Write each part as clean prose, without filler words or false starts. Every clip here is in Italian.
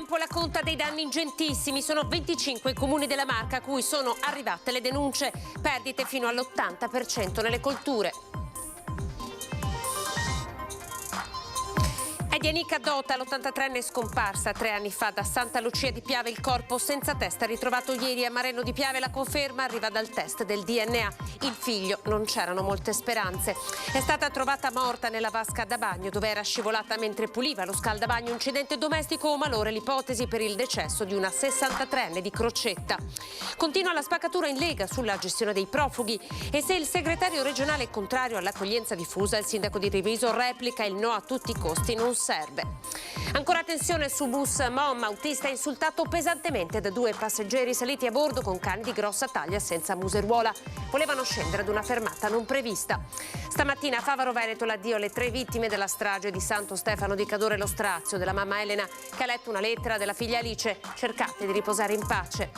tempo la conta dei danni ingentissimi. Sono 25 i comuni della Marca a cui sono arrivate le denunce. Perdite fino all'80% nelle colture. È di Anica Dota, l'83enne scomparsa 3 anni fa da Santa Lucia di Piave. Il corpo senza testa ritrovato ieri a Mareno di Piave. La conferma arriva dal test del DNA. Il figlio, non c'erano molte speranze. È stata trovata morta nella vasca da bagno dove era scivolata mentre puliva lo scaldabagno. Incidente domestico o malore, l'ipotesi per il decesso di una 63enne di Crocetta. Continua la spaccatura in Lega sulla gestione dei profughi e se il segretario regionale è contrario all'accoglienza diffusa, il sindaco di Treviso replica: il no a tutti i costi non serve. Ancora tensione su bus Mom, autista insultato pesantemente da 2 passeggeri saliti a bordo con cani di grossa taglia senza museruola. Volevano scendere ad una fermata non prevista. Stamattina a Favaro Veneto l'addio alle 3 vittime della strage di Santo Stefano di Cadore. Lo strazio della mamma Elena che ha letto una lettera della figlia Alice: cercate di riposare in pace.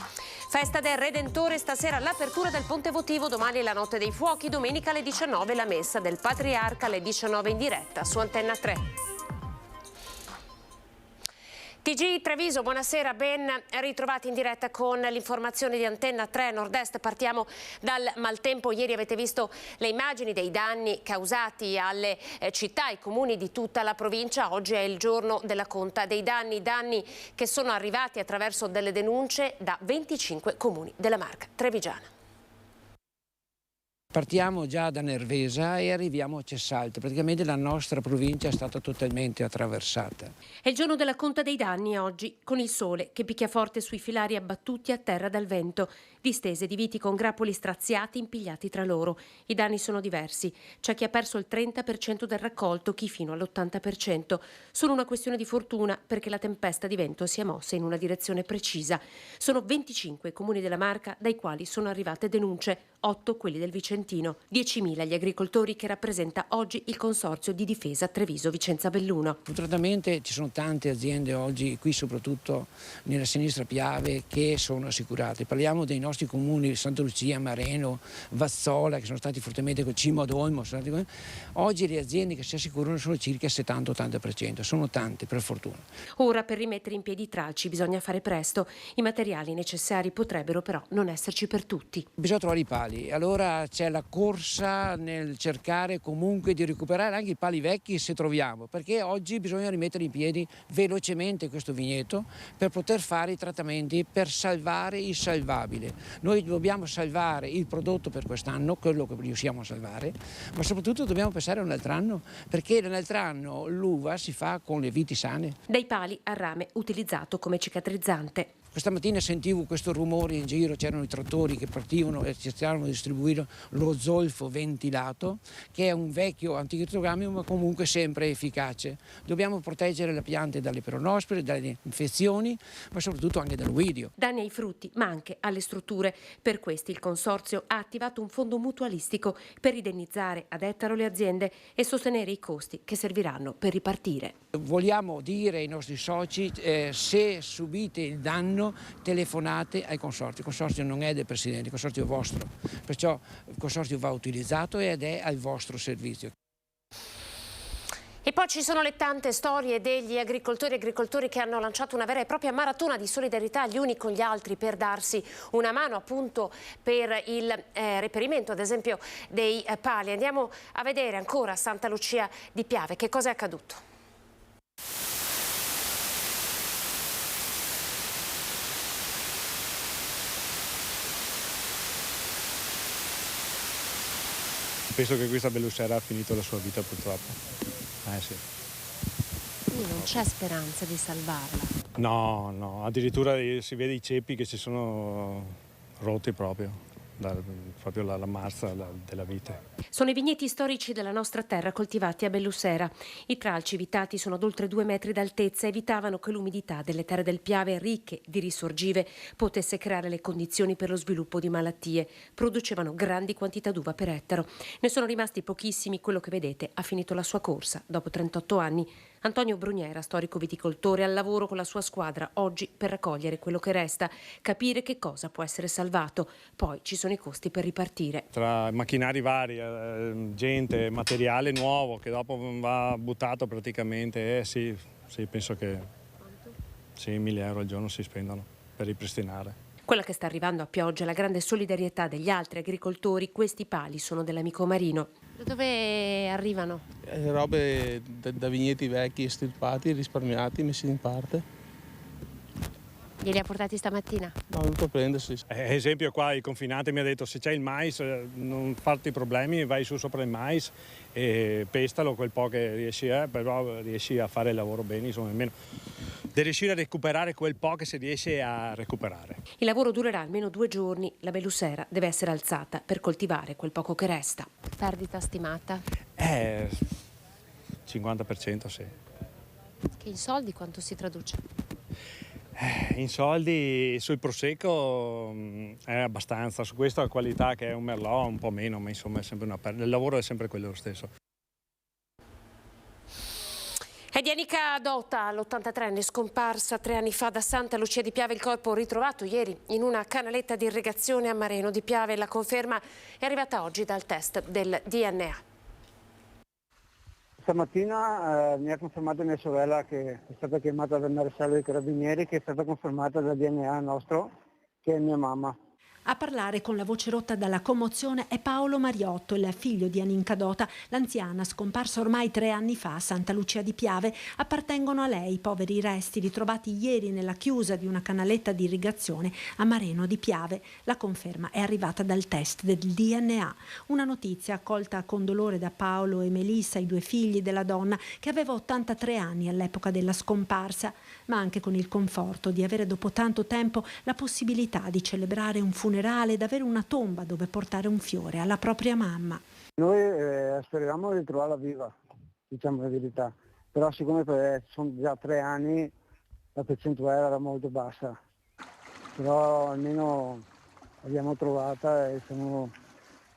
Festa del Redentore, stasera l'apertura del Ponte Votivo, domani la Notte dei Fuochi, domenica alle 19 la messa del Patriarca alle 19 in diretta su Antenna 3. TG Treviso, buonasera, ben ritrovati in diretta con l'informazione di Antenna 3 Nord-Est. Partiamo dal maltempo. Ieri avete visto le immagini dei danni causati alle città e comuni di tutta la provincia. Oggi è il giorno della conta dei danni che sono arrivati attraverso delle denunce da 25 comuni della Marca trevigiana. Partiamo già da Nervesa e arriviamo a Cessalta. Praticamente la nostra provincia è stata totalmente attraversata. È il giorno della conta dei danni oggi, con il sole che picchia forte sui filari abbattuti a terra dal vento, distese di viti con grappoli straziati impigliati tra loro. I danni sono diversi. C'è chi ha perso il 30% del raccolto, chi fino all'80%. Solo una questione di fortuna perché la tempesta di vento si è mossa in una direzione precisa. Sono 25 i comuni della Marca dai quali sono arrivate denunce, 8 quelli del Vicentino. 10.000 gli agricoltori che rappresenta oggi il Consorzio di Difesa Treviso-Vicenza Belluno. Fortunatamente ci sono tante aziende oggi, qui soprattutto nella sinistra Piave, che sono assicurate. Parliamo dei nostri comuni Santa Lucia, Mareno, Vazzola, che sono stati fortemente con Cimo ad Olmo. Oggi le aziende che si assicurano sono circa il 70-80%, sono tante per fortuna. Ora per rimettere in piedi i tralci bisogna fare presto. I materiali necessari potrebbero però non esserci per tutti. Bisogna trovare i pali, allora c'è la corsa nel cercare comunque di recuperare anche i pali vecchi se troviamo, perché oggi bisogna rimettere in piedi velocemente questo vigneto per poter fare i trattamenti per salvare il salvabile. Noi dobbiamo salvare il prodotto per quest'anno, quello che riusciamo a salvare, ma soprattutto dobbiamo pensare a un altro anno, perché nell'altro anno l'uva si fa con le viti sane. Dai pali a rame utilizzato come cicatrizzante. Questa mattina sentivo questo rumore in giro, c'erano i trattori che partivano e cercavano di distribuire lo zolfo ventilato, che è un vecchio anticrittogrammico ma comunque sempre efficace. Dobbiamo proteggere le piante dalle peronospore, dalle infezioni, ma soprattutto anche dall'oidio. Danni ai frutti, ma anche alle strutture. Per questi il Consorzio ha attivato un fondo mutualistico per indennizzare ad ettaro le aziende e sostenere i costi che serviranno per ripartire. Vogliamo dire ai nostri soci, se subite il danno, telefonate ai consorzi. Il consorzio non è del Presidente, il consorzio è vostro, perciò il consorzio va utilizzato ed è al vostro servizio. E poi ci sono le tante storie degli agricoltori che hanno lanciato una vera e propria maratona di solidarietà gli uni con gli altri per darsi una mano appunto per il reperimento ad esempio dei pali. Andiamo a vedere ancora a Santa Lucia di Piave che cosa è accaduto. Penso che questa Bellussera ha finito la sua vita purtroppo. Sì. Quindi non c'è speranza di salvarla? No, addirittura si vede i ceppi che si sono rotti proprio. Proprio la mazza della vite. Sono i vigneti storici della nostra terra coltivati a Bellussera. I tralci vitati sono ad oltre 2 metri d'altezza e evitavano che l'umidità delle terre del Piave, ricche di risorgive, potesse creare le condizioni per lo sviluppo di malattie. Producevano grandi quantità d'uva per ettaro. Ne sono rimasti pochissimi, quello che vedete ha finito la sua corsa dopo 38 anni. Antonio Brugnera, storico viticoltore, al lavoro con la sua squadra oggi per raccogliere quello che resta, capire che cosa può essere salvato. Poi ci sono i costi per ripartire. Tra macchinari vari, gente, materiale nuovo che dopo va buttato praticamente, sì, penso che... Sì, 1.000 euro al giorno si spendono per ripristinare. Quella che sta arrivando a pioggia è la grande solidarietà degli altri agricoltori. Questi pali sono dell'amico Marino. Da dove arrivano? Robe da vigneti vecchi, estirpati, risparmiati, messi in parte. Glieli ha portati stamattina? No, ho dovuto prendersi. Esempio qua il confinante mi ha detto se c'è il mais non farti problemi, vai su sopra il mais e pestalo quel po' che riesci però riesci a fare il lavoro bene, insomma almeno devi riuscire a recuperare quel po' che si riesce a recuperare. Il lavoro durerà almeno 2 giorni. La belusera deve essere alzata per coltivare quel poco che resta. Perdita stimata? 50% sì. Che in soldi quanto si traduce? In soldi sul prosecco è abbastanza, su questa qualità che è un merlot un po' meno, ma insomma è sempre una perdita. Il lavoro è sempre quello stesso. È di Anica Dota, l'83enne scomparsa 3 anni fa da Santa Lucia di Piave. Il corpo ritrovato ieri in una canaletta di irrigazione a Mareno di Piave. La conferma è arrivata oggi dal test del DNA. Stamattina mi ha confermato mia sorella che è stata chiamata dal maresciallo dei carabinieri, che è stata confermata dal DNA nostro, che è mia mamma. A parlare con la voce rotta dalla commozione è Paolo Mariotto, il figlio di Aninca Dota. L'anziana, scomparsa ormai 3 anni fa a Santa Lucia di Piave, appartengono a lei i poveri resti ritrovati ieri nella chiusa di una canaletta di irrigazione a Mareno di Piave. La conferma è arrivata dal test del DNA. Una notizia accolta con dolore da Paolo e Melissa, i 2 figli della donna, che aveva 83 anni all'epoca della scomparsa, ma anche con il conforto di avere dopo tanto tempo la possibilità di celebrare un funerale, d'avere una tomba dove portare un fiore alla propria mamma. Noi speravamo di trovarla viva, diciamo la verità, però siccome sono già 3 anni la percentuale era molto bassa, però almeno l'abbiamo trovata e siamo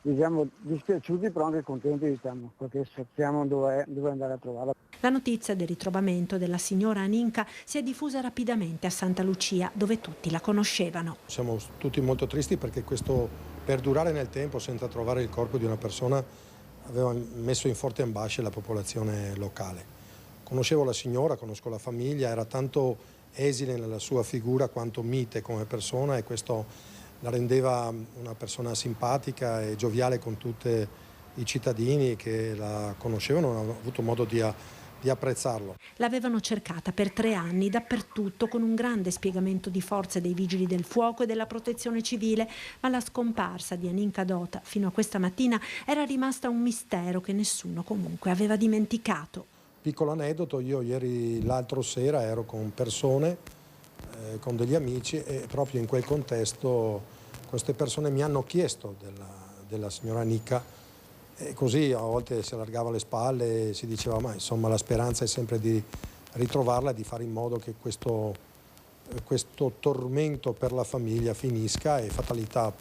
dispiaciuti però anche contenti, diciamo, perché sappiamo dove andare a trovarla. La notizia del ritrovamento della signora Aninca si è diffusa rapidamente a Santa Lucia, dove tutti la conoscevano. Siamo tutti molto tristi perché questo perdurare nel tempo senza trovare il corpo di una persona aveva messo in forte ambasce la popolazione locale. Conoscevo la signora, conosco la famiglia, era tanto esile nella sua figura quanto mite come persona, e questo la rendeva una persona simpatica e gioviale con tutti i cittadini che la conoscevano, hanno avuto modo di apprezzarlo. L'avevano cercata per 3 anni dappertutto, con un grande spiegamento di forze dei vigili del fuoco e della protezione civile, ma la scomparsa di Aninca Dota fino a questa mattina era rimasta un mistero che nessuno comunque aveva dimenticato. Piccolo aneddoto, io l'altro sera ero con persone, con degli amici, e proprio in quel contesto queste persone mi hanno chiesto della signora Aninca. E così a volte si allargava le spalle e si diceva ma insomma la speranza è sempre di ritrovarla e di fare in modo che questo tormento per la famiglia finisca, e fatalità,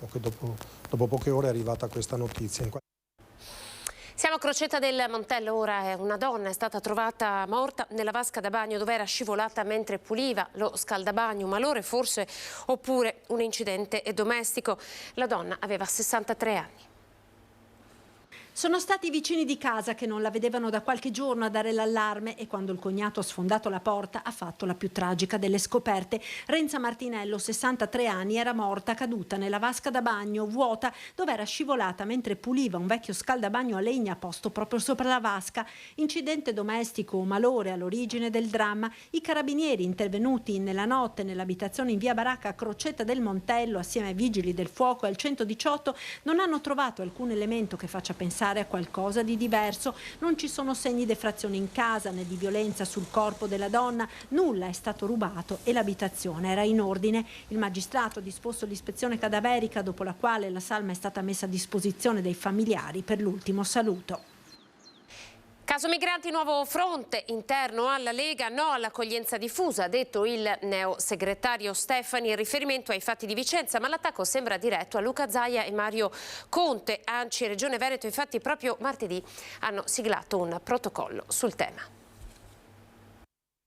dopo poche ore è arrivata questa notizia. Siamo a Crocetta del Montello, ora è una donna, è stata trovata morta nella vasca da bagno dove era scivolata mentre puliva lo scaldabagno, un malore forse, oppure un incidente domestico. La donna aveva 63 anni. Sono stati i vicini di casa che non la vedevano da qualche giorno a dare l'allarme, e quando il cognato ha sfondato la porta ha fatto la più tragica delle scoperte. Renza Martinello, 63 anni, era morta caduta nella vasca da bagno vuota dove era scivolata mentre puliva un vecchio scaldabagno a legna posto proprio sopra la vasca. Incidente domestico o malore all'origine del dramma. I carabinieri intervenuti nella notte nell'abitazione in via Baracca a Crocetta del Montello assieme ai vigili del fuoco e al 118 non hanno trovato alcun elemento che faccia pensare a qualcosa di diverso. Non ci sono segni di effrazione in casa né di violenza sul corpo della donna, nulla è stato rubato e l'abitazione era in ordine. Il magistrato ha disposto l'ispezione cadaverica, dopo la quale la salma è stata messa a disposizione dei familiari per l'ultimo saluto. Caso migranti, nuovo fronte interno alla Lega, no all'accoglienza diffusa, ha detto il neosegretario Stefani in riferimento ai fatti di Vicenza, ma l'attacco sembra diretto a Luca Zaia e Mario Conte. ANCI e Regione Veneto infatti proprio martedì hanno siglato un protocollo sul tema.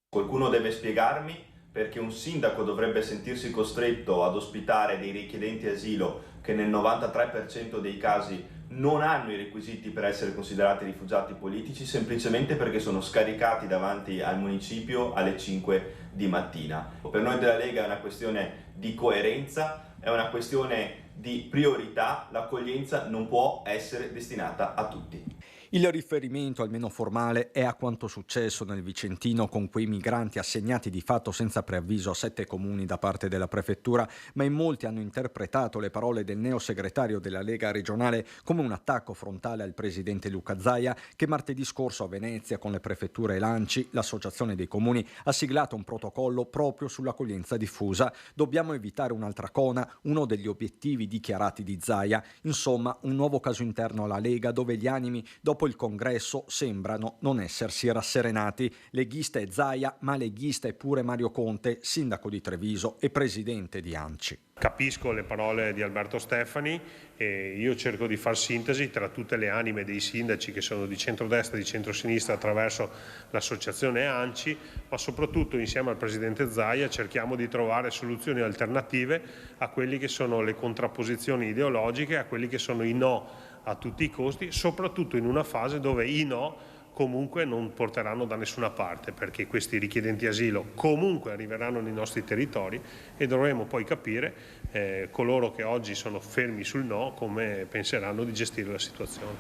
Qualcuno deve spiegarmi perché un sindaco dovrebbe sentirsi costretto ad ospitare dei richiedenti asilo che nel 93% dei casi non hanno i requisiti per essere considerati rifugiati politici, semplicemente perché sono scaricati davanti al municipio alle 5 di mattina. Per noi della Lega è una questione di coerenza, è una questione di priorità, l'accoglienza non può essere destinata a tutti. Il riferimento, almeno formale, è a quanto successo nel Vicentino con quei migranti assegnati di fatto senza preavviso a 7 comuni da parte della prefettura, ma in molti hanno interpretato le parole del neosegretario della Lega regionale come un attacco frontale al presidente Luca Zaia, che martedì scorso a Venezia con le prefetture e l'ANCI, l'associazione dei comuni, ha siglato un protocollo proprio sull'accoglienza diffusa. Dobbiamo evitare un'altra cona, uno degli obiettivi dichiarati di Zaia. Insomma, un nuovo caso interno alla Lega dove gli animi dopo il congresso sembrano non essersi rasserenati. Leghista è Zaia, ma leghista è pure Mario Conte, sindaco di Treviso e presidente di ANCI. Capisco le parole di Alberto Stefani e io cerco di far sintesi tra tutte le anime dei sindaci che sono di centrodestra e di centrosinistra attraverso l'associazione ANCI, ma soprattutto insieme al presidente Zaia cerchiamo di trovare soluzioni alternative a quelli che sono le contrapposizioni ideologiche, a quelli che sono i no a tutti i costi, soprattutto in una fase dove i no comunque non porteranno da nessuna parte, perché questi richiedenti asilo comunque arriveranno nei nostri territori e dovremo poi capire coloro che oggi sono fermi sul no come penseranno di gestire la situazione.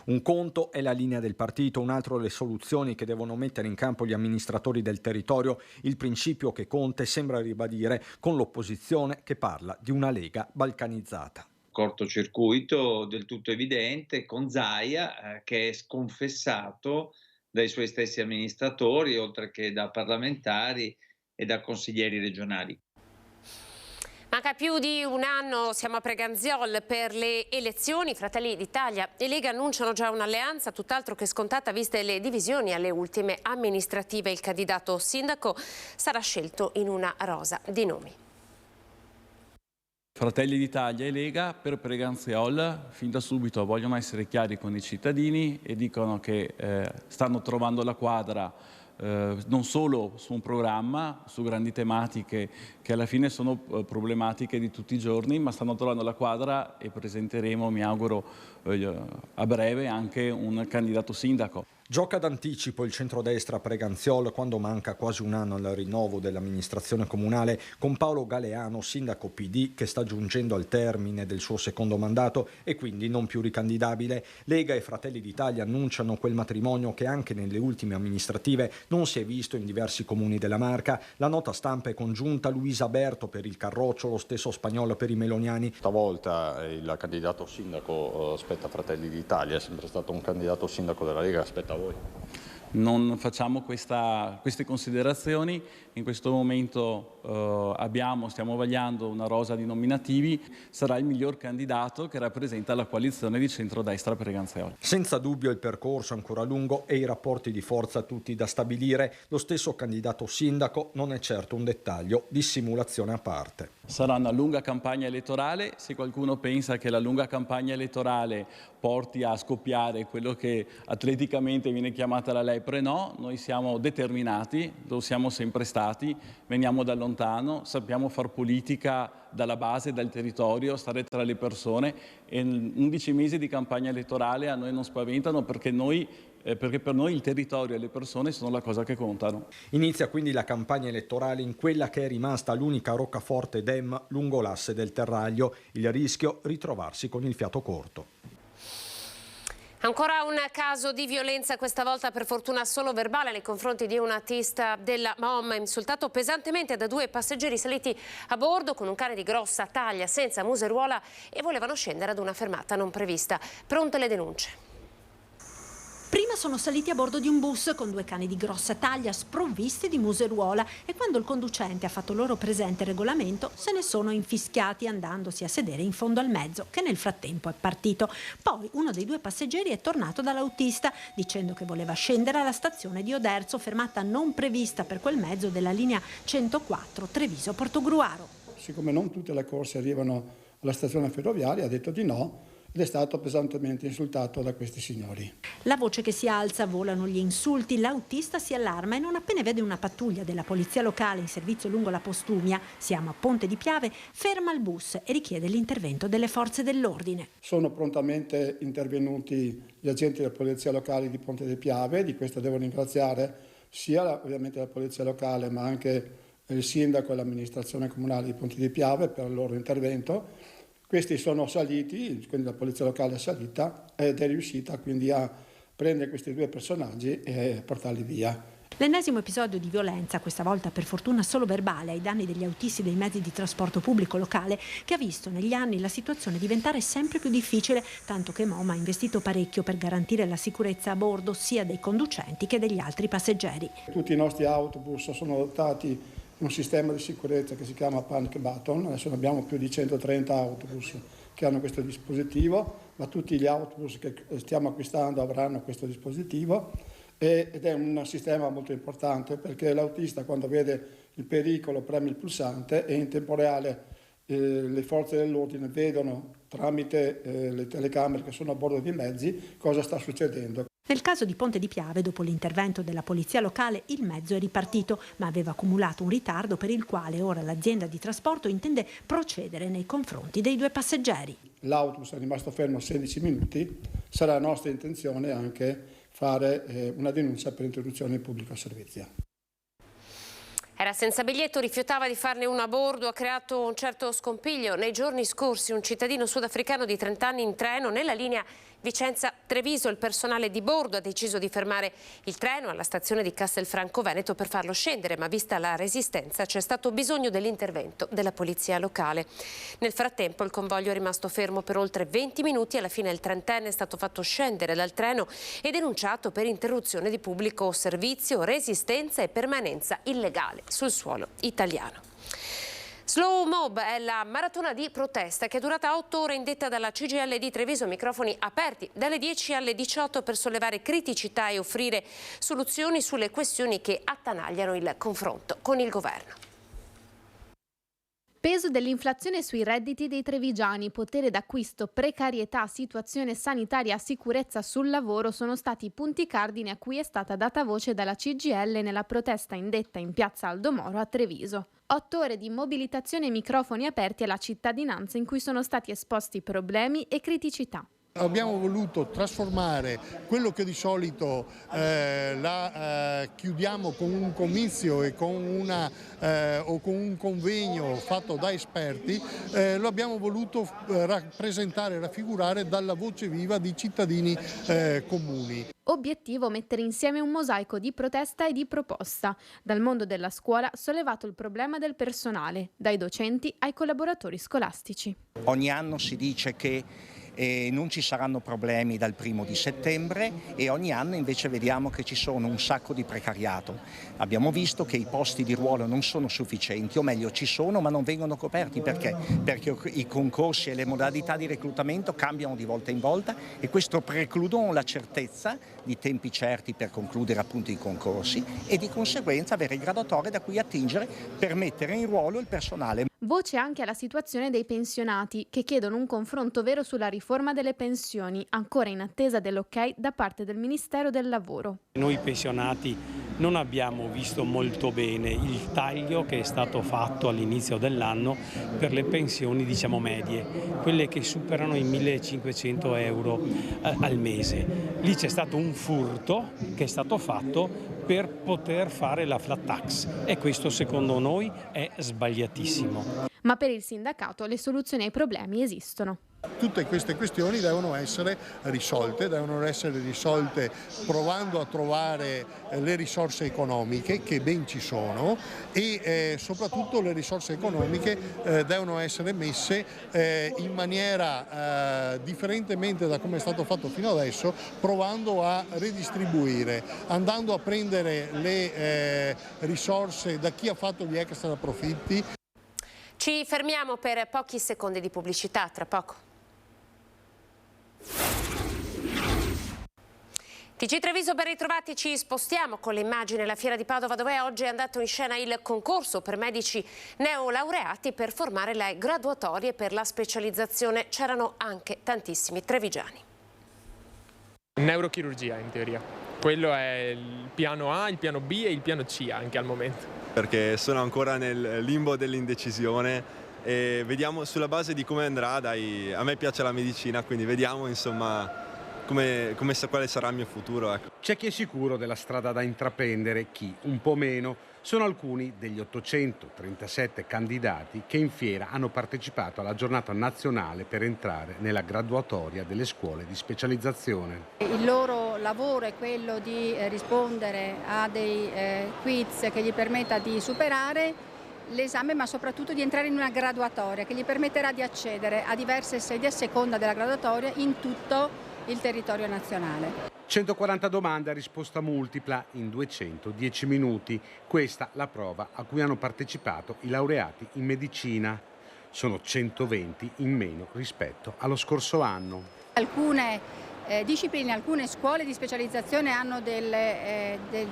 Un conto è la linea del partito, un altro le soluzioni che devono mettere in campo gli amministratori del territorio, il principio che Conte sembra ribadire con l'opposizione che parla di una Lega balcanizzata. Cortocircuito del tutto evidente con Zaia che è sconfessato dai suoi stessi amministratori oltre che da parlamentari e da consiglieri regionali. Manca più di un anno, siamo a Preganziol per le elezioni. Fratelli d'Italia e Lega annunciano già un'alleanza tutt'altro che scontata viste le divisioni alle ultime amministrative. Il candidato sindaco sarà scelto in una rosa di nomi. Fratelli d'Italia e Lega per Preganziol fin da subito vogliono essere chiari con i cittadini e dicono che stanno trovando la quadra non solo su un programma, su grandi tematiche che alla fine sono problematiche di tutti i giorni, ma stanno trovando la quadra e presenteremo, mi auguro, a breve anche un candidato sindaco. Gioca d'anticipo il centrodestra a Preganziol quando manca quasi un anno al rinnovo dell'amministrazione comunale con Paolo Galeano, sindaco PD, che sta giungendo al termine del suo secondo mandato e quindi non più ricandidabile. Lega e Fratelli d'Italia annunciano quel matrimonio che anche nelle ultime amministrative non si è visto in diversi comuni della Marca. La nota stampa è congiunta: Luisa Berto per il Carroccio, lo stesso Spagnolo per i Meloniani. Stavolta il candidato sindaco spetta Fratelli d'Italia, è sempre stato un candidato sindaco della Lega, aspetta voi. Non facciamo queste considerazioni, in questo momento stiamo vagliando una rosa di nominativi, sarà il miglior candidato che rappresenta la coalizione di centrodestra Preganziol. Senza dubbio il percorso è ancora lungo e i rapporti di forza tutti da stabilire. Lo stesso candidato sindaco non è certo un dettaglio, dissimulazione a parte. Sarà una lunga campagna elettorale, se qualcuno pensa che la lunga campagna elettorale porti a scoppiare quello che atleticamente viene chiamata la lepre, no, noi siamo determinati, lo siamo sempre stati, veniamo da lontano, sappiamo far politica dalla base, dal territorio, stare tra le persone e 11 mesi di campagna elettorale a noi non spaventano perché per noi il territorio e le persone sono la cosa che contano. Inizia quindi la campagna elettorale in quella che è rimasta l'unica roccaforte Dem lungo l'asse del Terraglio. Il rischio: ritrovarsi con il fiato corto. Ancora un caso di violenza, questa volta per fortuna solo verbale, nei confronti di un autista della MOM, insultato pesantemente da 2 passeggeri saliti a bordo con un cane di grossa taglia senza museruola e volevano scendere ad una fermata non prevista. Pronte le denunce. Prima sono saliti a bordo di un bus con 2 cani di grossa taglia sprovvisti di museruola e quando il conducente ha fatto loro presente il regolamento se ne sono infischiati andandosi a sedere in fondo al mezzo, che nel frattempo è partito. Poi uno dei 2 passeggeri è tornato dall'autista dicendo che voleva scendere alla stazione di Oderzo, fermata non prevista per quel mezzo della linea 104 Treviso-Portogruaro. Siccome non tutte le corse arrivano alla stazione ferroviaria, ha detto di no ed è stato pesantemente insultato da questi signori. La voce che si alza, volano gli insulti, l'autista si allarma e non appena vede una pattuglia della polizia locale in servizio lungo la Postumia, siamo a Ponte di Piave, ferma il bus e richiede l'intervento delle forze dell'ordine. Sono prontamente intervenuti gli agenti della polizia locale di Ponte di Piave, di questo devo ringraziare sia ovviamente la polizia locale ma anche il sindaco e l'amministrazione comunale di Ponte di Piave per il loro intervento. Questi sono saliti, quindi la polizia locale è salita ed è riuscita quindi a prendere questi due personaggi e portarli via. L'ennesimo episodio di violenza, questa volta per fortuna solo verbale, ai danni degli autisti dei mezzi di trasporto pubblico locale, che ha visto negli anni la situazione diventare sempre più difficile, tanto che MOMA ha investito parecchio per garantire la sicurezza a bordo sia dei conducenti che degli altri passeggeri. Tutti i nostri autobus sono dotati di un sistema di sicurezza che si chiama Panic Button. Adesso ne abbiamo più di 130 autobus che hanno questo dispositivo, ma tutti gli autobus che stiamo acquistando avranno questo dispositivo. Ed è un sistema molto importante perché l'autista, quando vede il pericolo, preme il pulsante e in tempo reale le forze dell'ordine vedono tramite le telecamere che sono a bordo dei mezzi cosa sta succedendo. Nel caso di Ponte di Piave, dopo l'intervento della polizia locale, il mezzo è ripartito, ma aveva accumulato un ritardo per il quale ora l'azienda di trasporto intende procedere nei confronti dei due passeggeri. L'autobus è rimasto fermo 16 minuti, sarà nostra intenzione anche fare una denuncia per interruzione del pubblico servizio. Era senza biglietto, rifiutava di farne uno a bordo, ha creato un certo scompiglio. Nei giorni scorsi un cittadino sudafricano di 30 anni in treno nella linea Vicenza-Treviso. Il personale di bordo ha deciso di fermare il treno alla stazione di Castelfranco Veneto per farlo scendere, ma vista la resistenza c'è stato bisogno dell'intervento della polizia locale. Nel frattempo il convoglio è rimasto fermo per oltre 20 minuti. Alla fine il trentenne è stato fatto scendere dal treno e denunciato per interruzione di pubblico servizio, resistenza e permanenza illegale sul suolo italiano. Slow Mob è la maratona di protesta che è durata 8 ore, indetta dalla CGIL di Treviso, microfoni aperti dalle 10 alle 18 per sollevare criticità e offrire soluzioni sulle questioni che attanagliano il confronto con il governo. Peso dell'inflazione sui redditi dei trevigiani, potere d'acquisto, precarietà, situazione sanitaria, sicurezza sul lavoro sono stati i punti cardine a cui è stata data voce dalla CGIL nella protesta indetta in piazza Aldo Moro a Treviso. 8 ore di mobilitazione e microfoni aperti alla cittadinanza in cui sono stati esposti problemi e criticità. Abbiamo voluto trasformare quello che di solito chiudiamo con un comizio e con o con un convegno fatto da esperti, lo abbiamo voluto rappresentare e raffigurare dalla voce viva di cittadini comuni. Obiettivo: mettere insieme un mosaico di protesta e di proposta. Dal mondo della scuola sollevato il problema del personale, dai docenti ai collaboratori scolastici. Ogni anno si dice che non ci saranno problemi dal 1° di settembre e ogni anno invece vediamo che ci sono un sacco di precariato. Abbiamo visto che i posti di ruolo non sono sufficienti, o meglio ci sono ma non vengono coperti. Perché? Perché i concorsi e le modalità di reclutamento cambiano di volta in volta e questo precludono la certezza di tempi certi per concludere appunto i concorsi e di conseguenza avere graduatorie da cui attingere per mettere in ruolo il personale. Voce anche alla situazione dei pensionati, che chiedono un confronto vero sulla riforma delle pensioni, ancora in attesa dell'ok da parte del Ministero del Lavoro. Noi pensionati non abbiamo visto molto bene il taglio che è stato fatto all'inizio dell'anno per le pensioni medie, quelle che superano i 1.500 euro al mese. Lì c'è stato un furto che è stato fatto per poter fare la flat tax e questo secondo noi è sbagliatissimo. Ma per il sindacato le soluzioni ai problemi esistono. Tutte queste questioni devono essere risolte provando a trovare le risorse economiche che ben ci sono e soprattutto le risorse economiche devono essere messe in maniera differentemente da come è stato fatto fino adesso, provando a redistribuire, andando a prendere le risorse da chi ha fatto gli extra profitti. Ci fermiamo per pochi secondi di pubblicità, tra poco. TG Treviso, ben ritrovati, ci spostiamo con le immagini alla Fiera di Padova dove oggi è andato in scena il concorso per medici neolaureati per formare le graduatorie per la specializzazione. C'erano anche tantissimi trevigiani. Neurochirurgia in teoria, quello è il piano A, il piano B e il piano C anche al momento. Perché sono ancora nel limbo dell'indecisione e vediamo sulla base di come andrà, a me piace la medicina, quindi vediamo insomma quale sarà il mio futuro. Ecco. C'è chi è sicuro della strada da intraprendere, chi un po' meno. Sono alcuni degli 837 candidati che in fiera hanno partecipato alla giornata nazionale per entrare nella graduatoria delle scuole di specializzazione. Il loro lavoro è quello di rispondere a dei quiz che gli permetta di superare l'esame, ma soprattutto di entrare in una graduatoria che gli permetterà di accedere a diverse sedi a seconda della graduatoria in tutto il territorio nazionale. 140 domande a risposta multipla in 210 minuti. Questa la prova a cui hanno partecipato i laureati in medicina. Sono 120 in meno rispetto allo scorso anno. Alcune discipline, alcune scuole di specializzazione hanno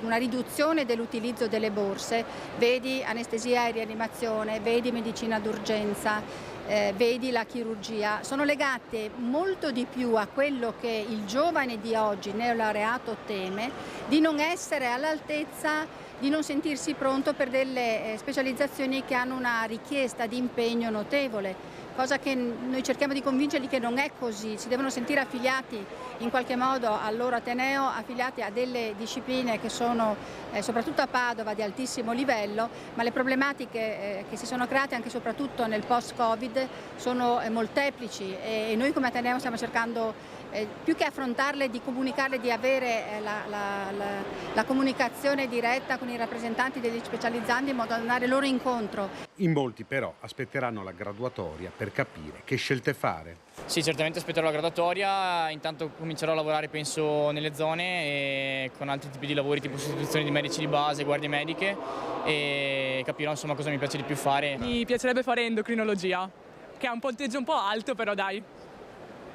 una riduzione dell'utilizzo delle borse, vedi anestesia e rianimazione, vedi medicina d'urgenza, vedi la chirurgia, sono legate molto di più a quello che il giovane di oggi, neolaureato, teme, di non essere all'altezza, di non sentirsi pronto per delle specializzazioni che hanno una richiesta di impegno notevole. Cosa che noi cerchiamo di convincerli che non è così, si devono sentire affiliati in qualche modo al loro ateneo, affiliati a delle discipline che sono soprattutto a Padova di altissimo livello, ma le problematiche che si sono create anche e soprattutto nel post-Covid sono molteplici e noi come ateneo stiamo cercando più che affrontarle, di comunicarle, di avere la comunicazione diretta con i rappresentanti degli specializzandi in modo da andare loro incontro. In molti però aspetteranno la graduatoria per capire che scelte fare. Sì, certamente aspetterò la graduatoria, intanto comincerò a lavorare penso nelle zone e con altri tipi di lavori tipo sostituzione di medici di base, guardie mediche e capirò insomma cosa mi piace di più fare. Mi piacerebbe fare endocrinologia, che ha un punteggio un po' alto, però dai,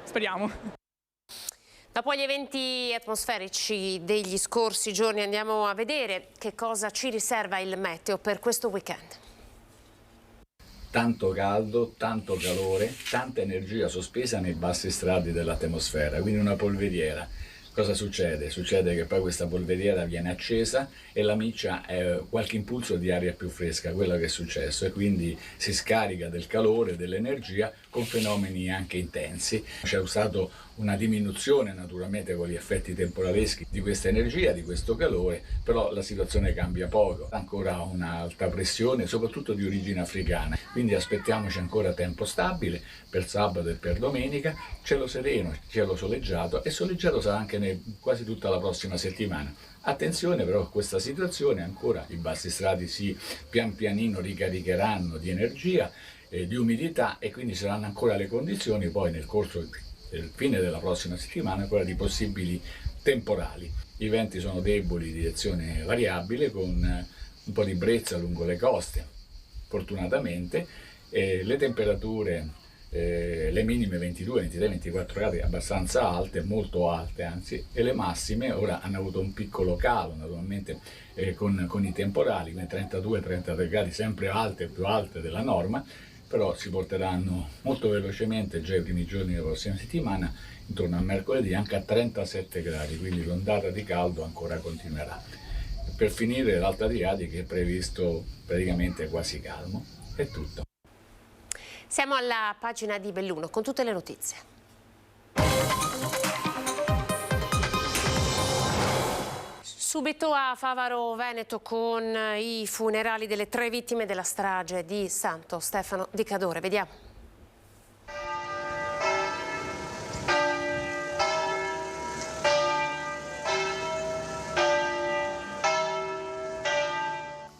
speriamo. Dopo gli eventi atmosferici degli scorsi giorni andiamo a vedere che cosa ci riserva il meteo per questo weekend. Tanto caldo, tanto calore, tanta energia sospesa nei bassi strati dell'atmosfera, quindi una polveriera. Cosa succede? Succede che poi questa polveriera viene accesa e la miccia è qualche impulso di aria più fresca, quello che è successo, e quindi si scarica del calore, dell'energia con fenomeni anche intensi. C'è stato una diminuzione naturalmente con gli effetti temporaleschi di questa energia, di questo calore, però la situazione cambia poco. Ancora un'alta pressione, soprattutto di origine africana, quindi aspettiamoci ancora tempo stabile per sabato e per domenica, cielo sereno, cielo soleggiato, e soleggiato sarà anche quasi tutta la prossima settimana. Attenzione però a questa situazione, ancora i bassi strati si pian pianino ricaricheranno di energia, di umidità, e quindi saranno ancora le condizioni poi nel corso del fine della prossima settimana ancora di possibili temporali. I venti sono deboli, direzione variabile, con un po' di brezza lungo le coste, fortunatamente. Le temperature, le minime 22, 23, 24 gradi abbastanza alte, molto alte anzi, e le massime ora hanno avuto un piccolo calo naturalmente con i temporali, quindi 32-33 gradi, sempre alte, più alte della norma, però si porteranno molto velocemente già i primi giorni della prossima settimana, intorno a mercoledì, anche a 37 gradi, quindi l'ondata di caldo ancora continuerà. Per finire l'Alta Adriatica è previsto praticamente quasi calmo. È tutto. Siamo alla pagina di Belluno con tutte le notizie. Subito a Favaro Veneto con i funerali delle 3 vittime della strage di Santo Stefano di Cadore. Vediamo.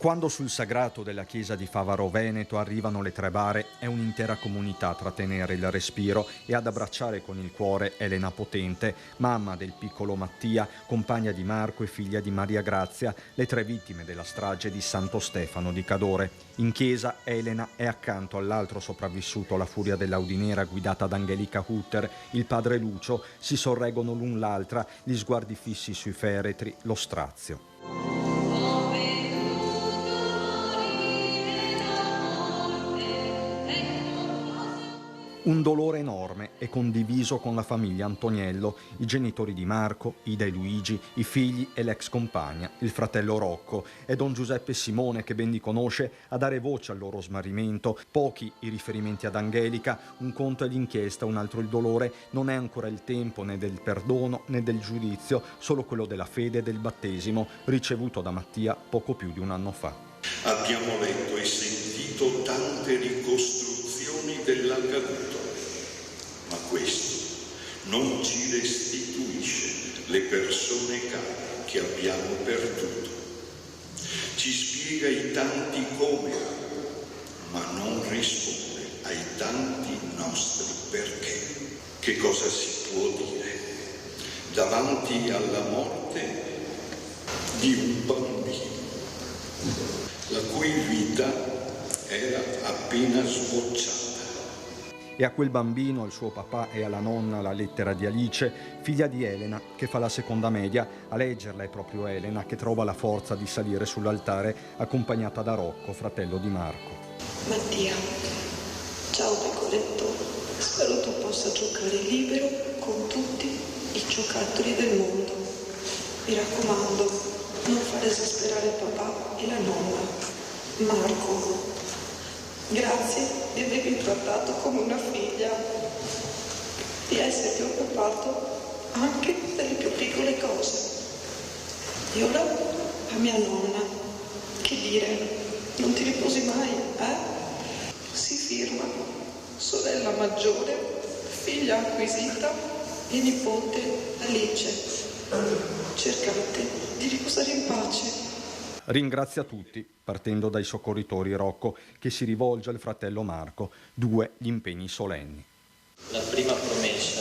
Quando sul sagrato della chiesa di Favaro Veneto arrivano le 3 bare, è un'intera comunità a trattenere il respiro e ad abbracciare con il cuore Elena Potente, mamma del piccolo Mattia, compagna di Marco e figlia di Maria Grazia, le 3 vittime della strage di Santo Stefano di Cadore. In chiesa Elena è accanto all'altro sopravvissuto alla furia dell'Audinera guidata da Angelica Hutter, il padre Lucio, si sorreggono l'un l'altra, gli sguardi fissi sui feretri, lo strazio. Un dolore enorme e condiviso con la famiglia Antoniello, i genitori di Marco, Ida e Luigi, i figli e l'ex compagna, il fratello Rocco e don Giuseppe Simone, che ben li conosce, a dare voce al loro smarrimento. Pochi i riferimenti ad Angelica, un conto è l'inchiesta, un altro il dolore. Non è ancora il tempo né del perdono né del giudizio, solo quello della fede e del battesimo, ricevuto da Mattia poco più di un anno fa. Abbiamo letto e sentito tante ricostruzioni dell'accaduto, ma questo non ci restituisce le persone care che abbiamo perduto. Ci spiega i tanti come, ma non risponde ai tanti nostri perché. Che cosa si può dire davanti alla morte di un bambino, la cui vita era appena sbocciata? E a quel bambino, al suo papà e alla nonna la lettera di Alice, figlia di Elena, che fa la seconda media. A leggerla è proprio Elena, che trova la forza di salire sull'altare, accompagnata da Rocco, fratello di Marco. Mattia, ciao Pecoretto, spero tu possa giocare libero con tutti i giocattoli del mondo. Mi raccomando, non far esasperare papà e la nonna. Marco, grazie di avermi trattato come una figlia, di esserti occupato anche delle più piccole cose. E ora a mia nonna, che dire, non ti riposi mai, eh? Si firma sorella maggiore, figlia acquisita e nipote Alice. Cercate di riposare in pace. Ringrazia tutti, partendo dai soccorritori Rocco, che si rivolge al fratello Marco, 2 gli impegni solenni. La prima promessa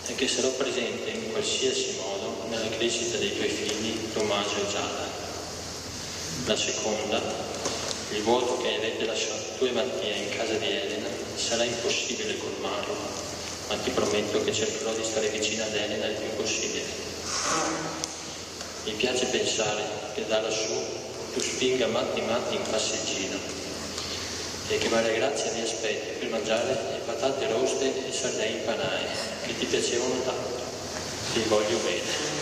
è che sarò presente in qualsiasi modo nella crescita dei tuoi figli Tommaso e Giada. La seconda, il vuoto che avete lasciato tu e Mattia in casa di Elena sarà impossibile colmarlo, ma ti prometto che cercherò di stare vicino ad Elena il più possibile. Mi piace pensare che da lassù tu spinga matti in passeggino e che Maria Grazia ti aspetti per mangiare le patate roste e sardine impanae che ti piacevano tanto. Ti voglio bene.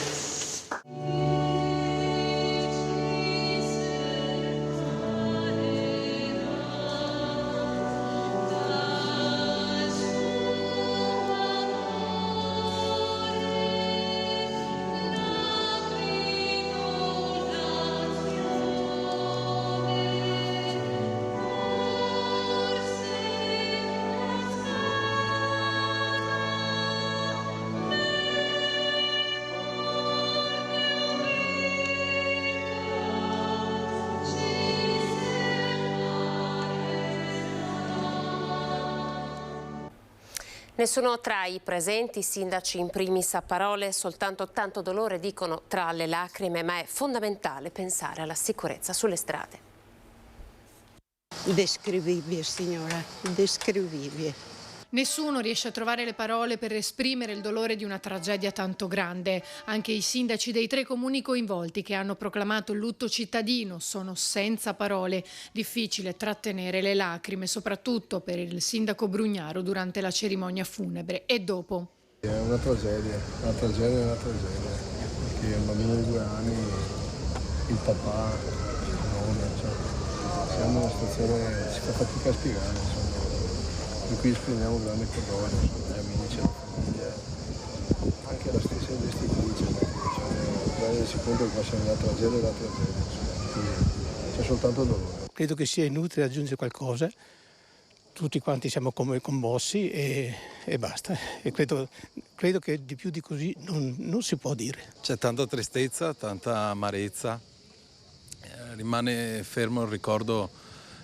Nessuno tra i presenti, sindaci in primis a parole, soltanto tanto dolore dicono tra le lacrime, ma è fondamentale pensare alla sicurezza sulle strade. Indescrivibile, signora, indescrivibile. Nessuno riesce a trovare le parole per esprimere il dolore di una tragedia tanto grande. Anche i sindaci dei 3 comuni coinvolti, che hanno proclamato il lutto cittadino, sono senza parole. Difficile trattenere le lacrime, soprattutto per il sindaco Brugnaro durante la cerimonia funebre e dopo. È una tragedia, perché un bambino di 2 anni, il papà, la nonna, siamo in una situazione, si fa fatica a spiegare, insomma. E qui esprimiamo grande cordoglio agli amici, alla famiglia, anche alla stessa investitrice, perché rendersi conto che qua siamo nella tragedia, c'è soltanto dolore. Credo che sia inutile aggiungere qualcosa, tutti quanti siamo come commossi e basta. E credo che di più di così non si può dire. C'è tanta tristezza, tanta amarezza, rimane fermo il ricordo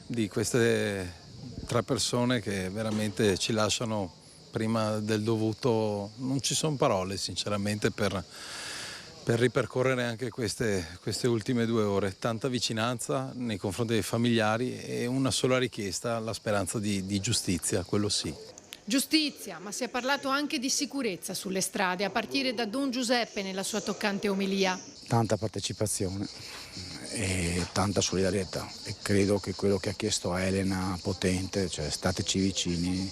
di queste 3 persone che veramente ci lasciano prima del dovuto. Non ci sono parole sinceramente per ripercorrere anche queste ultime 2 ore. Tanta vicinanza nei confronti dei familiari e una sola richiesta, la speranza di giustizia, quello sì. Giustizia, ma si è parlato anche di sicurezza sulle strade, a partire da Don Giuseppe nella sua toccante omelia. Tanta partecipazione e tanta solidarietà, e credo che quello che ha chiesto Elena Potente, cioè stateci vicini,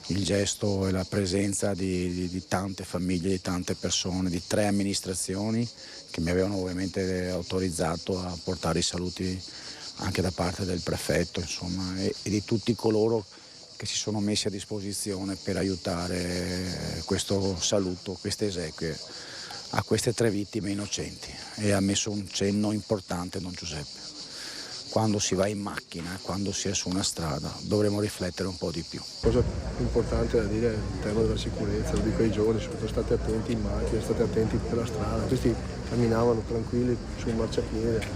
il gesto e la presenza di tante famiglie, di tante persone, di 3 amministrazioni che mi avevano ovviamente autorizzato a portare i saluti anche da parte del prefetto, insomma, e di tutti coloro che si sono messi a disposizione per aiutare questo saluto, queste esequie a queste 3 vittime innocenti. E ha messo un cenno importante Don Giuseppe. Quando si va in macchina, quando si è su una strada, dovremo riflettere un po' di più. La cosa più importante da dire è il tema della sicurezza, lo dico ai giovani, soprattutto state attenti in macchina, state attenti per la strada. Questi camminavano tranquilli su un marciapiede,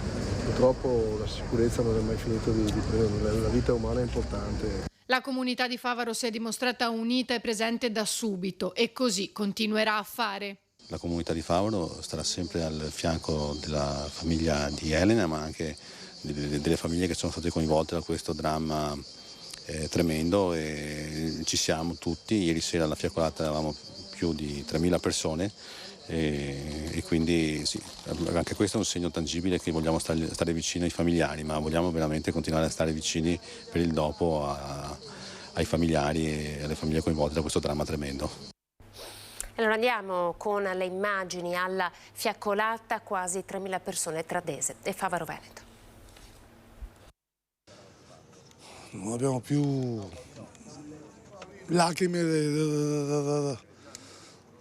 purtroppo la sicurezza non è mai finito di prendere, la vita umana è importante. La comunità di Favaro si è dimostrata unita e presente da subito e così continuerà a fare. La comunità di Favaro starà sempre al fianco della famiglia di Elena, ma anche delle famiglie che sono state coinvolte da questo dramma tremendo, e ci siamo tutti. Ieri sera alla fiaccolata eravamo più di 3.000 persone e quindi sì, anche questo è un segno tangibile che vogliamo stare vicini ai familiari, ma vogliamo veramente continuare a stare vicini per il dopo ai familiari e alle famiglie coinvolte da questo dramma tremendo. Allora andiamo con le immagini alla fiaccolata, quasi 3.000 persone tra Dese e Favaro Veneto. Non abbiamo più lacrime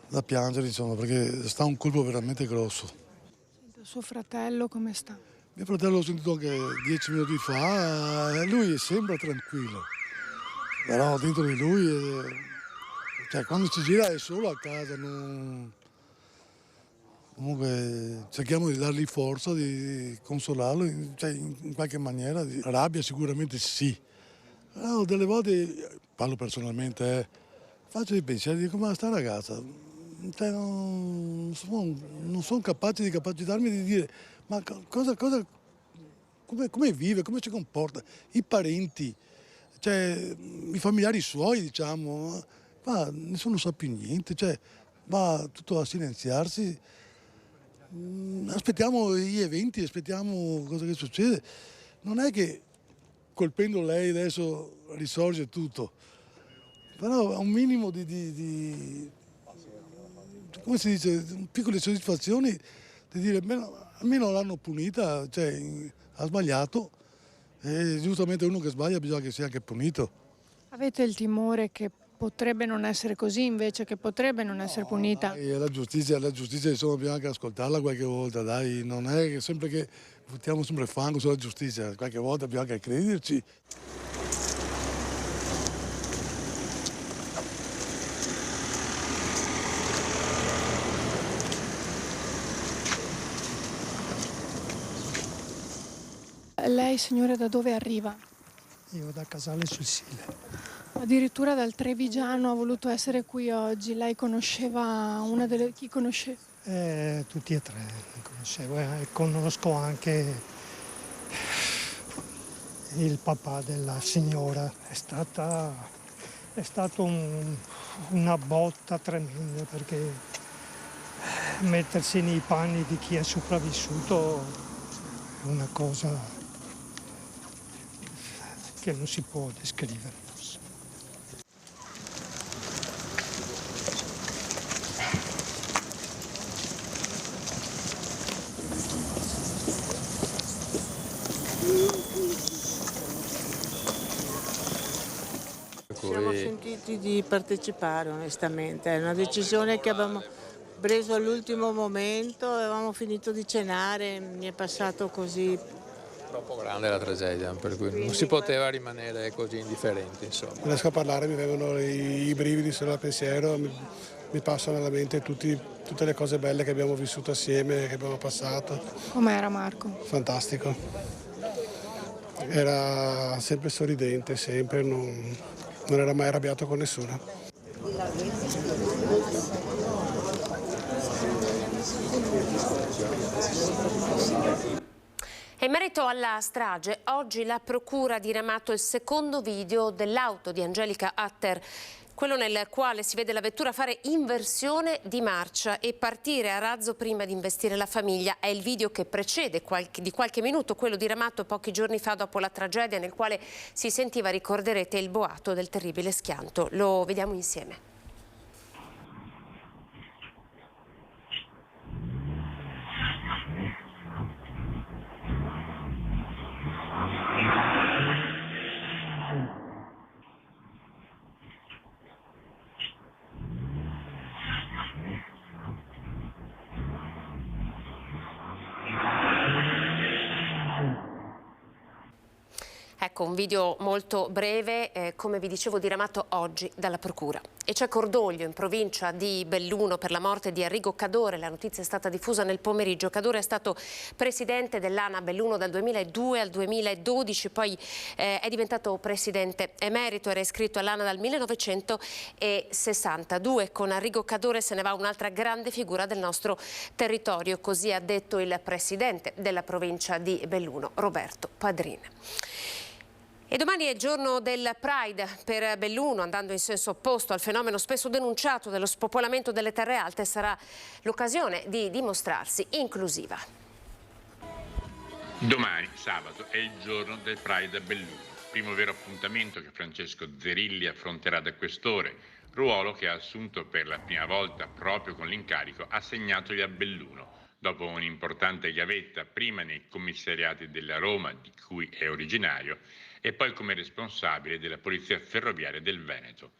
da piangere, insomma, perché sta un colpo veramente grosso. Suo fratello come sta? Mio fratello l'ho sentito anche 10 minuti fa, e lui sembra tranquillo, però dentro di lui, cioè, quando si gira è solo a casa. Comunque cerchiamo di dargli forza, di consolarlo, cioè, in qualche maniera. Rabbia sicuramente sì, però delle volte, parlo personalmente, faccio dei pensieri, dico ma sta ragazza, cioè, non sono capace di capacitarmi di dire ma come vive, come si comporta, i parenti, cioè, i familiari suoi, diciamo, ma nessuno sa più niente, cioè, va tutto a silenziarsi. Aspettiamo gli eventi, aspettiamo cosa che succede. Non è che colpendo lei adesso risorge tutto, però un minimo di come si dice, piccole soddisfazioni, di dire almeno l'hanno punita, cioè ha sbagliato, e giustamente uno che sbaglia bisogna che sia anche punito. Avete il timore che potrebbe non essere così, invece che potrebbe non essere punita? La giustizia insomma, bisogna anche ascoltarla qualche volta, dai, non è che sempre che buttiamo sempre fango sulla giustizia, qualche volta bisogna anche crederci. Lei, signore, da dove arriva? Io da Casale sul Sile. Addirittura dal Trevigiano ha voluto essere qui oggi. Lei conosceva una delle... Chi conosce? Tutti e 3 li conoscevo, e conosco anche il papà della signora. È stato una botta tremenda, perché mettersi nei panni di chi è sopravvissuto è una cosa che non si può descrivere. Siamo sentiti di partecipare, onestamente, è una decisione che abbiamo preso all'ultimo momento, avevamo finito di cenare, mi è passato così. Troppo grande la tragedia, per cui non si poteva rimanere così indifferenti, insomma. Non riesco a parlare, mi vengono i brividi solo al pensiero, mi passano alla mente tutte le cose belle che abbiamo vissuto assieme, che abbiamo passato. Com'era Marco? Fantastico. Era sempre sorridente, sempre, non era mai arrabbiato con nessuno. In merito alla strage, oggi la procura ha diramato il secondo video dell'auto di Angelica Atter quello nel quale si vede la vettura fare inversione di marcia e partire a razzo prima di investire la famiglia. È il video che precede di qualche minuto quello diramato pochi giorni fa dopo la tragedia, nel quale si sentiva, ricorderete, il boato del terribile schianto. Lo vediamo insieme. Ecco, un video molto breve, come vi dicevo, diramato oggi dalla Procura. E c'è cordoglio in provincia di Belluno per la morte di Arrigo Cadore. La notizia è stata diffusa nel pomeriggio. Cadore è stato presidente dell'ANA Belluno dal 2002 al 2012, poi è diventato presidente emerito, era iscritto all'ANA dal 1962. Con Arrigo Cadore se ne va un'altra grande figura del nostro territorio, così ha detto il presidente della provincia di Belluno, Roberto Padrin. E domani è il giorno del Pride per Belluno, andando in senso opposto al fenomeno spesso denunciato dello spopolamento delle terre alte. Sarà l'occasione di dimostrarsi inclusiva. Domani, sabato, è il giorno del Pride a Belluno, primo vero appuntamento che Francesco Zerilli affronterà da questore, ruolo che ha assunto per la prima volta proprio con l'incarico assegnatogli a Belluno, dopo un'importante gavetta prima nei commissariati della Roma, di cui è originario, e poi come responsabile della Polizia Ferroviaria del Veneto.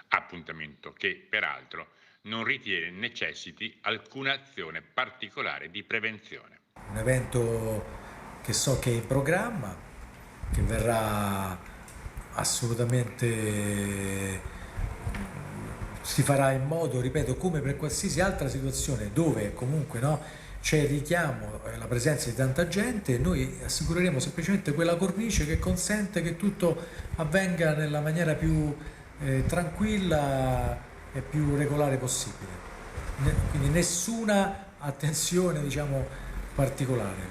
Appuntamento che, peraltro, non ritiene necessiti alcuna azione particolare di prevenzione. Un evento che so che è in programma, che verrà assolutamente, si farà in modo, ripeto, come per qualsiasi altra situazione dove comunque c'è il richiamo, la presenza di tanta gente, noi assicureremo semplicemente quella cornice che consente che tutto avvenga nella maniera più tranquilla e più regolare possibile. Quindi nessuna attenzione, particolare,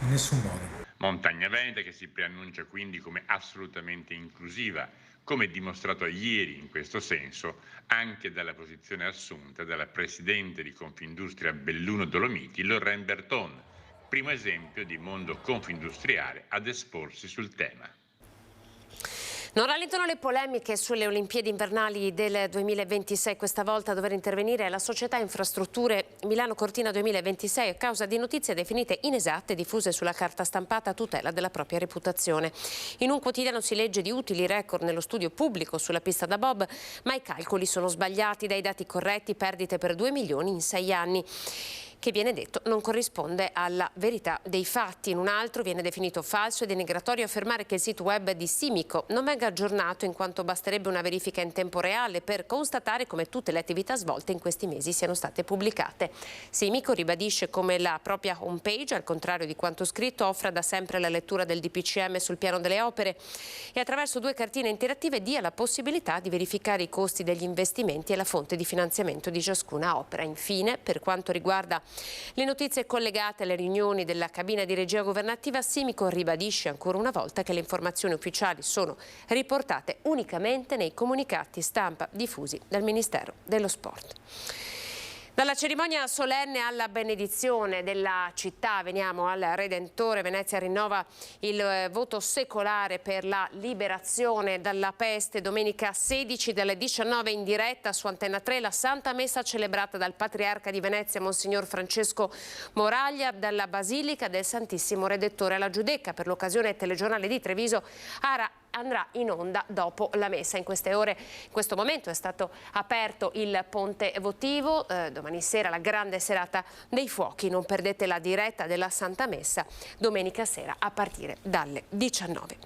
in nessun modo. Montagna Veneta che si preannuncia quindi come assolutamente inclusiva, come dimostrato ieri in questo senso anche dalla posizione assunta dalla presidente di Confindustria Belluno Dolomiti, Lorraine Berton, primo esempio di mondo confindustriale ad esporsi sul tema. Non rallentano le polemiche sulle Olimpiadi invernali del 2026. Questa volta a dover intervenire è la società Infrastrutture Milano Cortina 2026 a causa di notizie definite inesatte diffuse sulla carta stampata a tutela della propria reputazione. In un quotidiano si legge di utili record nello studio pubblico sulla pista da bob, ma i calcoli sono sbagliati, dai dati corretti perdite per 2 milioni in 6 anni. Che viene detto non corrisponde alla verità dei fatti. In un altro viene definito falso e denigratorio affermare che il sito web di Simico non venga aggiornato in quanto basterebbe una verifica in tempo reale per constatare come tutte le attività svolte in questi mesi siano state pubblicate. Simico ribadisce come la propria homepage, al contrario di quanto scritto, offra da sempre la lettura del DPCM sul piano delle opere e attraverso 2 cartine interattive dia la possibilità di verificare i costi degli investimenti e la fonte di finanziamento di ciascuna opera. Infine, per quanto riguarda le notizie collegate alle riunioni della cabina di regia governativa, Simico ribadisce ancora una volta che le informazioni ufficiali sono riportate unicamente nei comunicati stampa diffusi dal Ministero dello Sport. Dalla cerimonia solenne alla benedizione della città veniamo al Redentore. Venezia rinnova il voto secolare per la liberazione dalla peste. Domenica 16 dalle 19 in diretta su Antenna 3 la Santa Messa celebrata dal Patriarca di Venezia Monsignor Francesco Moraglia dalla Basilica del Santissimo Redentore alla Giudecca. Per l'occasione il telegiornale di Treviso andrà in onda dopo la messa. In queste ore, in questo momento è stato aperto il ponte votivo. Domani sera la grande serata dei fuochi. Non perdete la diretta della Santa Messa domenica sera a partire dalle 19.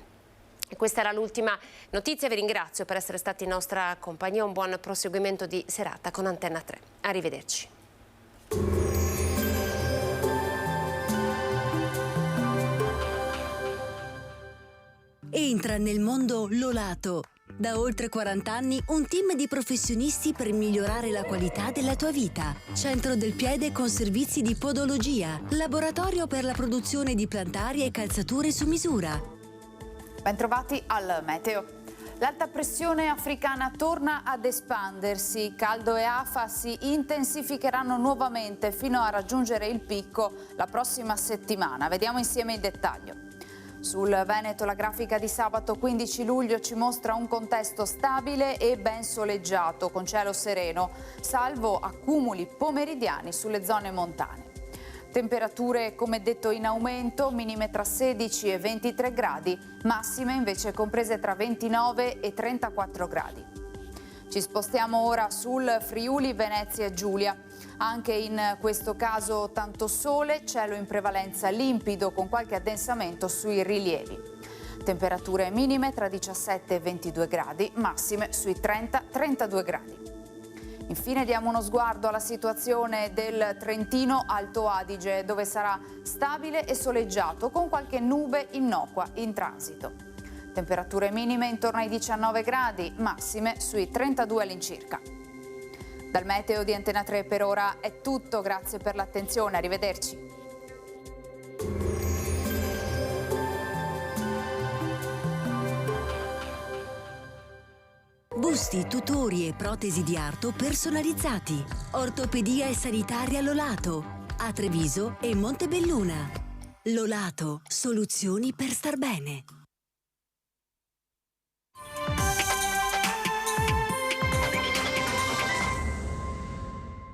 E questa era l'ultima notizia. Vi ringrazio per essere stati in nostra compagnia. Un buon proseguimento di serata con Antenna 3. Arrivederci. Entra nel mondo Lolato. Da oltre 40 anni un team di professionisti per migliorare la qualità della tua vita. Centro del piede con servizi di podologia. Laboratorio per la produzione di plantari e calzature su misura. Bentrovati al meteo. L'alta pressione africana torna ad espandersi, caldo e afa si intensificheranno nuovamente fino a raggiungere il picco la prossima settimana. Vediamo insieme il dettaglio. Sul Veneto la grafica di sabato 15 luglio ci mostra un contesto stabile e ben soleggiato, con cielo sereno, salvo accumuli pomeridiani sulle zone montane. Temperature, come detto, in aumento, minime tra 16 e 23 gradi, massime invece comprese tra 29 e 34 gradi. Ci spostiamo ora sul Friuli, Venezia e Giulia. Anche in questo caso tanto sole, cielo in prevalenza limpido con qualche addensamento sui rilievi. Temperature minime tra 17 e 22 gradi, massime sui 30-32 gradi. Infine diamo uno sguardo alla situazione del Trentino Alto Adige, dove sarà stabile e soleggiato con qualche nube innocua in transito. Temperature minime intorno ai 19 gradi, massime sui 32 all'incirca. Dal meteo di Antena 3 per ora è tutto, grazie per l'attenzione, arrivederci. Busti, tutori e protesi di arto personalizzati. Ortopedia e sanitaria Lolato. A Treviso e Montebelluna. Lolato, soluzioni per star bene.